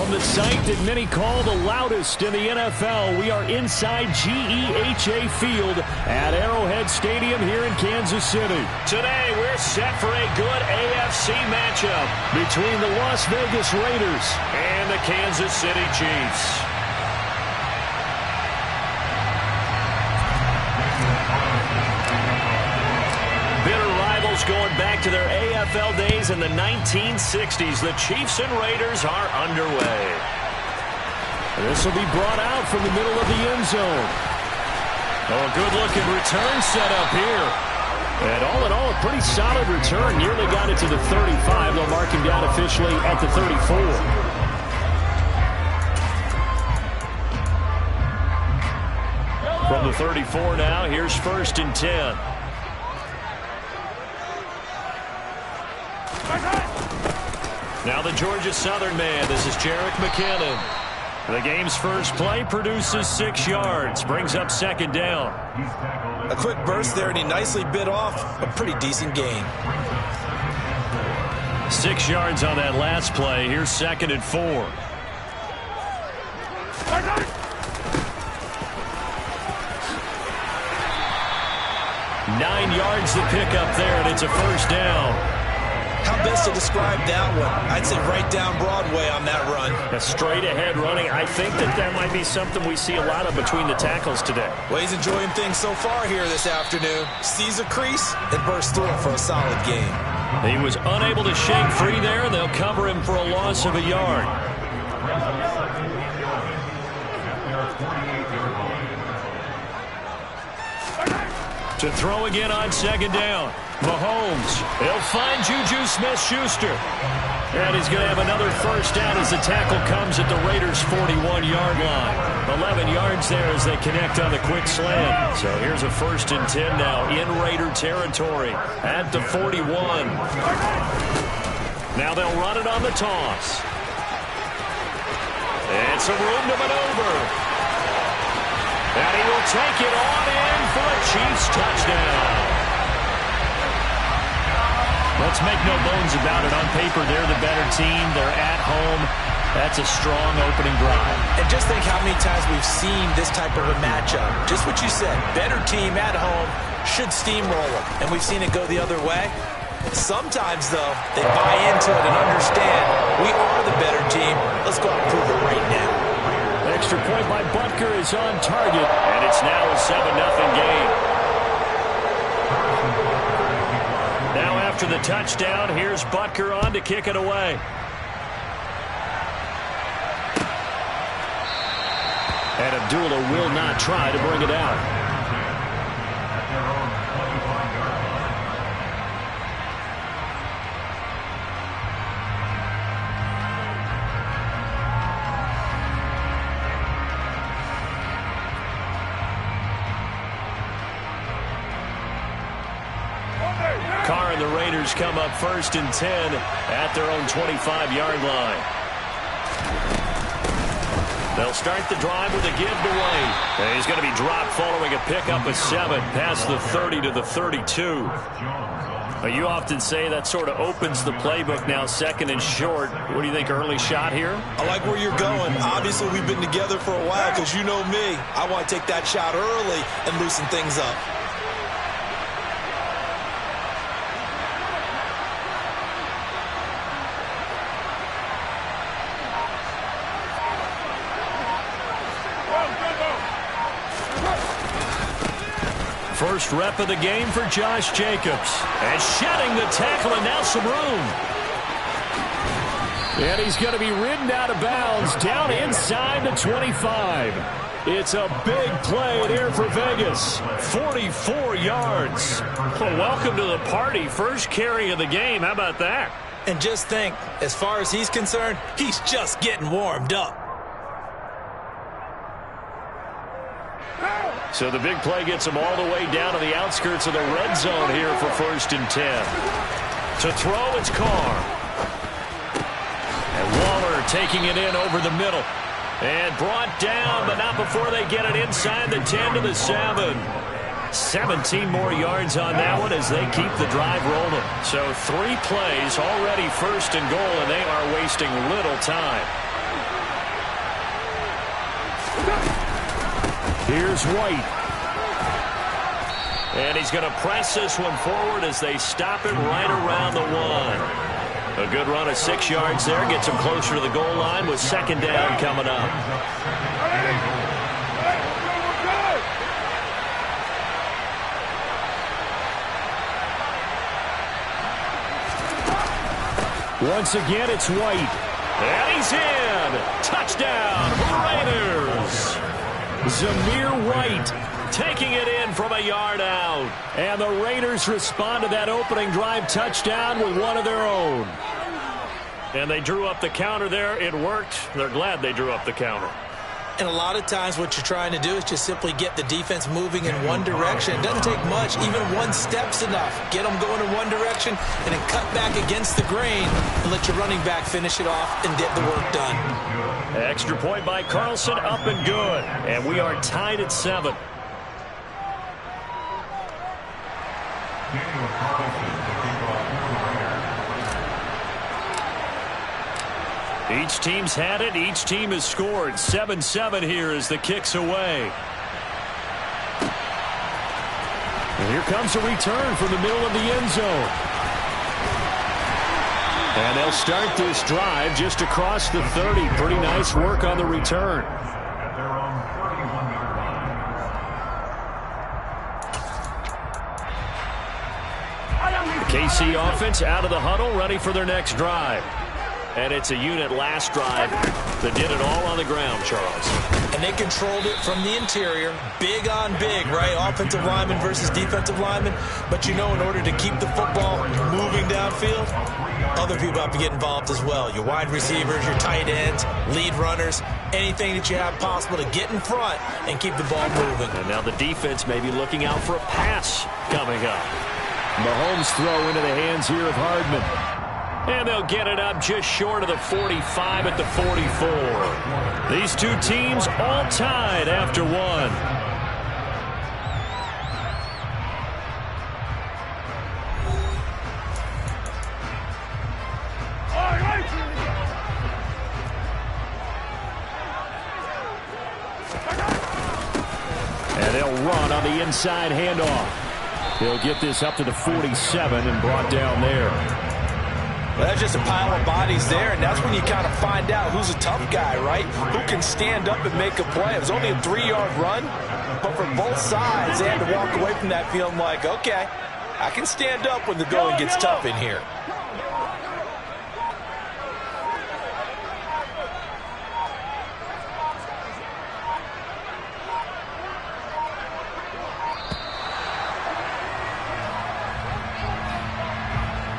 From the site that many call the loudest in the NFL, we are inside GEHA Field at Arrowhead Stadium here in Kansas City. Today, we're set for a good AFC matchup between the Las Vegas Raiders and the Kansas City Chiefs. Going back to their AFL days in the 1960s, the Chiefs and Raiders are underway. This will be brought out from the middle of the end zone. Oh, good-looking return set up here. And all in all, a pretty solid return. Nearly got it to the 35. They'll mark him down officially at the 34. From the 34 now, here's 1st and 10. Now the Georgia Southern man. This is Jerick McKinnon. The game's first play produces 6 yards. Brings up 2nd down. A quick burst there, and he nicely bit off a pretty decent gain. 6 yards on that last play. Here's 2nd and 4. 9 yards to pick up there, and it's a 1st down. How best to describe that one? I'd say right down Broadway on that run. A straight-ahead running. I think that might be something we see a lot of between the tackles today. Well, he's enjoying things so far here this afternoon. Sees a crease and bursts through it for a solid gain. He was unable to shake free there. They'll cover him for a loss of a yard. To throw again on 2nd down. Mahomes. He'll find Juju Smith-Schuster. And he's going to have another 1st down as the tackle comes at the Raiders' 41-yard line. 11 yards there as they connect on the quick slant. So here's a 1st and 10 now in Raider territory at the 41. Now they'll run it on the toss. And some room to maneuver. And he will take it on in for a Chiefs touchdown. Let's make no bones about it. On paper, they're the better team. They're at home. That's a strong opening drive. And just think how many times we've seen this type of a matchup. Just what you said. Better team at home should steamroll them. And we've seen it go the other way. Sometimes, though, they buy into it and understand we are the better team. Let's go out and prove it right now. Extra point by Butker is on target. And it's now a 7-0 game. Now after the touchdown, here's Butker on to kick it away. And Abdullah will not try to bring it out. Carr and the Raiders come up 1st and 10 at their own 25-yard line. They'll start the drive with a give to Wade. And he's going to be dropped following a pickup of 7 past the 30 to the 32. You often say that sort of opens the playbook now, 2nd and short. What do you think, early shot here? I like where you're going. Obviously, we've been together for a while because you know me. I want to take that shot early and loosen things up. First rep of the game for Josh Jacobs. And shedding the tackle, and now some room. And he's going to be ridden out of bounds down inside the 25. It's a big play there for Vegas. 44 yards. Well, welcome to the party. First carry of the game. How about that? And just think, as far as he's concerned, he's just getting warmed up. So the big play gets him all the way down to the outskirts of the red zone here for 1st and 10. To throw, it's Carr. And Waller taking it in over the middle. And brought down, but not before they get it inside the 10 to the 7. 17 more yards on that one as they keep the drive rolling. So 3 plays, already 1st and goal, and they are wasting little time. Here's White. And he's going to press this one forward as they stop it right around the 1. A good run of 6 yards there. Gets him closer to the goal line with second down coming up. Once again, it's White. And he's in. Touchdown, Raiders. Zamir White taking it in from a yard out. And the Raiders respond to that opening drive touchdown with one of their own. And they drew up the counter there. It worked. They're glad they drew up the counter. And a lot of times what you're trying to do is just simply get the defense moving in one direction. It doesn't take much. Even one step's enough. Get them going in one direction and then cut back against the grain and let your running back finish it off and get the work done. Extra point by Carlson, up and good. And we are tied at 7. Each team's had it. Each team has scored. 7-7 here as the kick's away. And here comes a return from the middle of the end zone. And they'll start this drive just across the 30. Pretty nice work on the return. The KC offense out of the huddle, ready for their next drive. And it's a unit last drive that did it all on the ground, Charles. And they controlled it from the interior. Big on big, right? Offensive lineman versus defensive lineman. But you know, in order to keep the football moving downfield, other people have to get involved as well. Your wide receivers, your tight ends, lead runners, anything that you have possible to get in front and keep the ball moving. And now the defense may be looking out for a pass coming up. Mahomes throw into the hands here of Hardman. And they'll get it up just short of the 45 at the 44. These two teams all tied after one. And they'll run on the inside handoff. They'll get this up to the 47 and brought down there. Well, that's just a pile of bodies there, and that's when you kind of find out who's a tough guy, right? Who can stand up and make a play. It was only a 3-yard run, but for both sides, they had to walk away from that feeling like, okay, I can stand up when the going gets tough in here.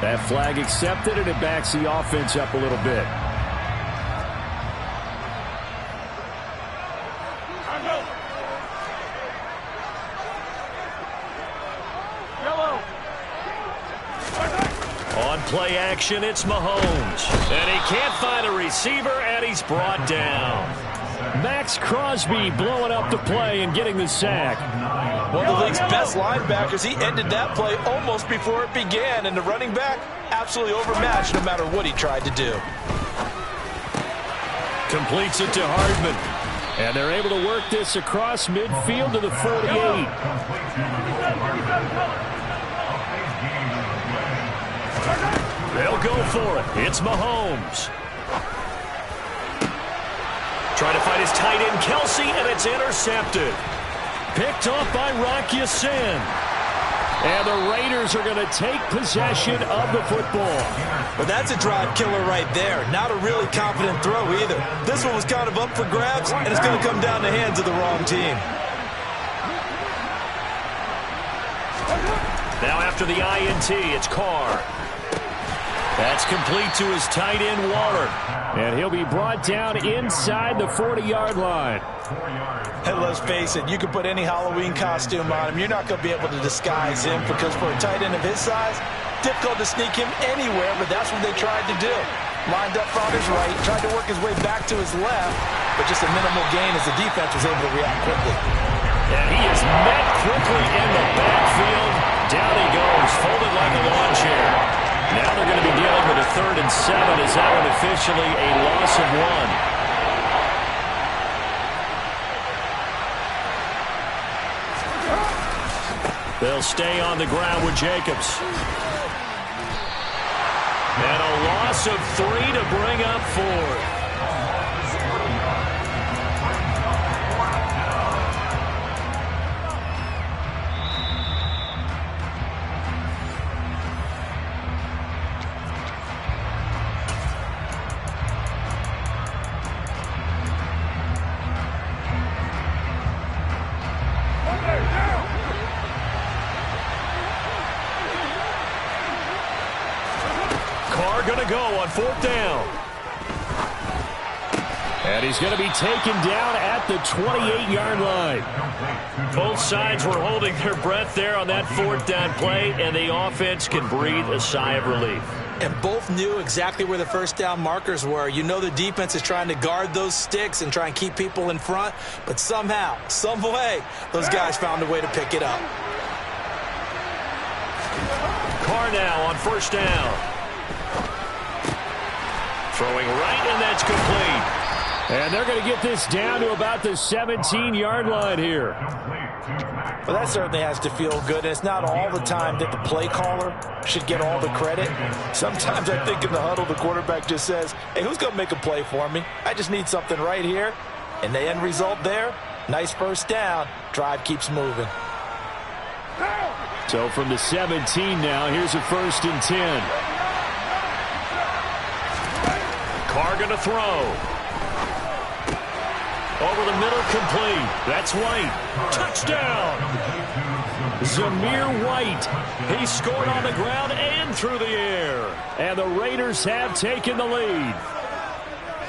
That flag accepted, and it backs the offense up a little bit. On play action, it's Mahomes. And he can't find a receiver, and he's brought down. Max Crosby blowing up the play and getting the sack. One of the league's best linebackers. He ended that play almost before it began, and the running back absolutely overmatched no matter what he tried to do. Completes it to Hardman. And they're able to work this across midfield to the 48. They'll go for it. It's Mahomes. Trying to find his tight end, Kelsey, and it's intercepted. Picked off by Rocky Sin. And the Raiders are going to take possession of the football. But that's a drive killer right there. Not a really confident throw either. This one was kind of up for grabs, and it's going to come down the hands of the wrong team. Now after the INT, it's Carr. That's complete to his tight end, Waller. And he'll be brought down inside the 40-yard line. Hey, let's face it, you can put any Halloween costume on him. You're not going to be able to disguise him because for a tight end of his size, difficult to sneak him anywhere, but that's what they tried to do. Lined up on his right, tried to work his way back to his left, but just a minimal gain as the defense was able to react quickly. And he is met quickly in the backfield. Down he goes, folded like a lawn chair. Now they're going to be dealing with a 3rd and 7 as that one officially a loss of 1. They'll stay on the ground with Jacobs. And a loss of 3 to bring up 4. Going to go on 4th down. And he's going to be taken down at the 28-yard line. Both sides were holding their breath there on that 4th down play, and the offense can breathe a sigh of relief. And both knew exactly where the first down markers were. You know the defense is trying to guard those sticks and try and keep people in front, but somehow, some way, those guys found a way to pick it up. Carr now on 1st down. Throwing right, and that's complete. And they're going to get this down to about the 17-yard line here. Well, that certainly has to feel good. And it's not all the time that the play caller should get all the credit. Sometimes I think in the huddle, the quarterback just says, hey, who's going to make a play for me? I just need something right here. And the end result there, nice first down. Drive keeps moving. So from the 17 now, here's a 1st and 10. Carr going to throw. Over the middle, complete. That's White. Touchdown. Zamir White. He scored on the ground and through the air. And the Raiders have taken the lead.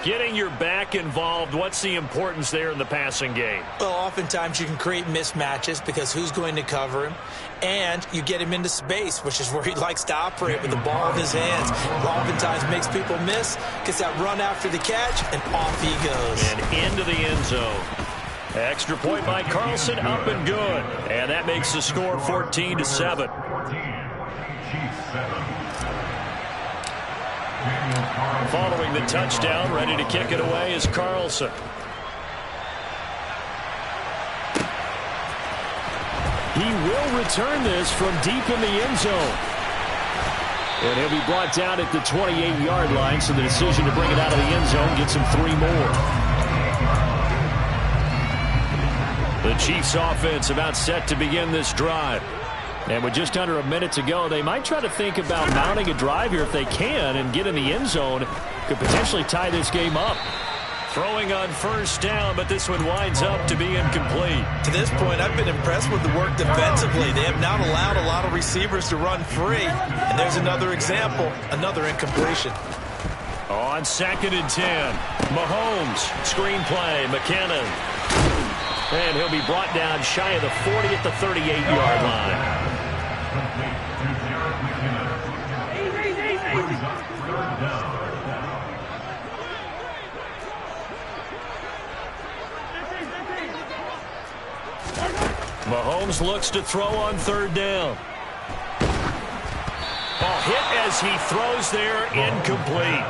Getting your back involved, what's the importance there in the passing game? Well, oftentimes you can create mismatches because who's going to cover him? And you get him into space, which is where he likes to operate with the ball in his hands. Oftentimes makes people miss, gets that run after the catch, and off he goes. And into the end zone. Extra point by Carlson, up and good. And that makes the score 14-7. Following the touchdown, ready to kick it away is Carlson. He will return this from deep in the end zone. And he'll be brought down at the 28-yard line, so the decision to bring it out of the end zone gets him 3 more. The Chiefs offense about set to begin this drive. And with just under a minute to go, they might try to think about mounting a drive here if they can and get in the end zone. Could potentially tie this game up. Throwing on 1st down, but this one winds up to be incomplete. To this point, I've been impressed with the work defensively. They have not allowed a lot of receivers to run free. And there's another example, another incompletion. On 2nd and 10, Mahomes, screenplay, McKinnon. And he'll be brought down shy of the 40 at the 38-yard line. Mahomes looks to throw on 3rd down. Ball hit as he throws there, incomplete.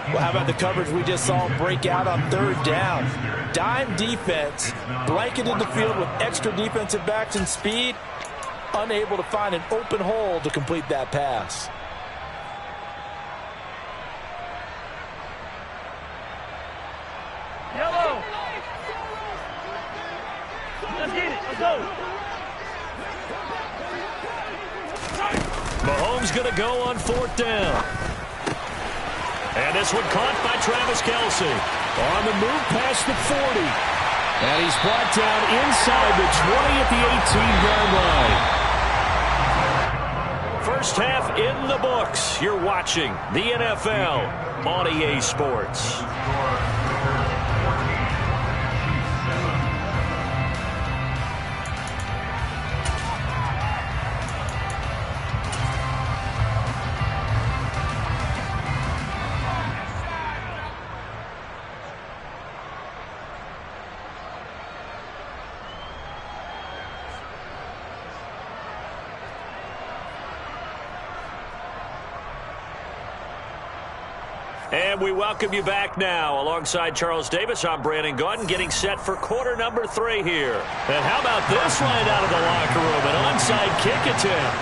Well, how about the coverage we just saw him break out on 3rd down? Dime defense, blanketed the field with extra defensive backs and speed, unable to find an open hole to complete that pass. Yellow. Let's get it. Let's go. Mahomes going to go on 4th down. And this one caught by Travis Kelce. On the move past the 40. And he's brought down inside the 20 at the 18-yard line. First half in the books. You're watching the NFL on EA Sports. And we welcome you back now. Alongside Charles Davis, I'm Brandon Gaudin, getting set for quarter number 3 here. And how about this line out of the locker room? An onside kick attempt.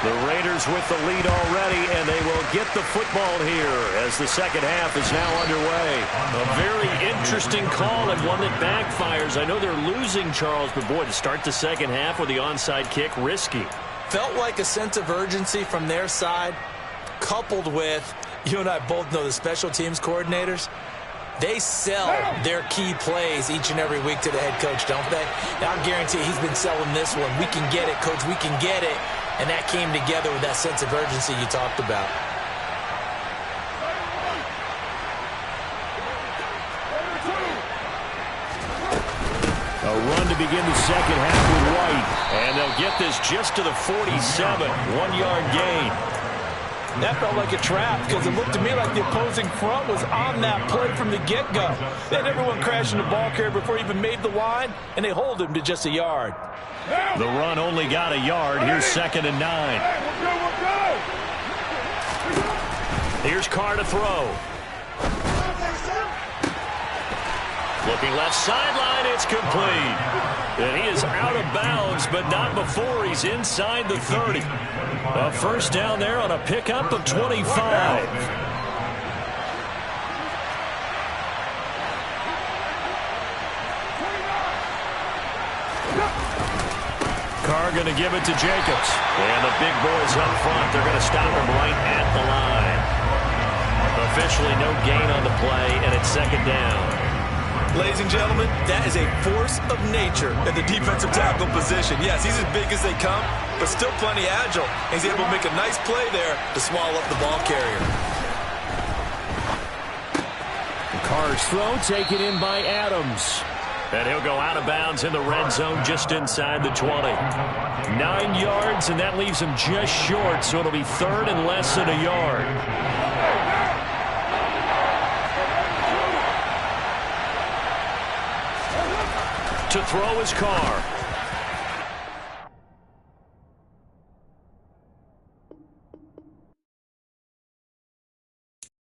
The Raiders with the lead already, and they will get the football here as the second half is now underway. A very interesting call and one that backfires. I know they're losing, Charles, but boy, to start the second half with the onside kick, risky. Felt like a sense of urgency from their side, coupled with, you and I both know the special teams coordinators, they sell their key plays each and every week to the head coach, don't they? And I guarantee he's been selling this one. We can get it, coach, we can get it. And that came together with that sense of urgency you talked about. A run to begin the second half with White. And they'll get this just to the 47. 1-yard gain. That felt like a trap because it looked to me like the opposing front was on that play from the get-go. They had everyone crashing the ball carrier before he even made the line, and they hold him to just a yard. The run only got a yard. Here's 2nd and 9. Here's Carr to throw. Looking left sideline, it's complete. And he is out of bounds, but not before he's inside the 30. A first down there on a pickup of 25. Carr going to give it to Jacobs. And the big boys up front, they're going to stop him right at the line. Officially no gain on the play, and it's 2nd down. Ladies and gentlemen, that is a force of nature in the defensive tackle position. Yes, he's as big as they come, but still plenty agile. He's able to make a nice play there to swallow up the ball carrier. Carr's throw taken in by Adams. And he'll go out of bounds in the red zone just inside the 20. 9 yards, and that leaves him just short, so it'll be 3rd and less than a yard. To throw is Carr.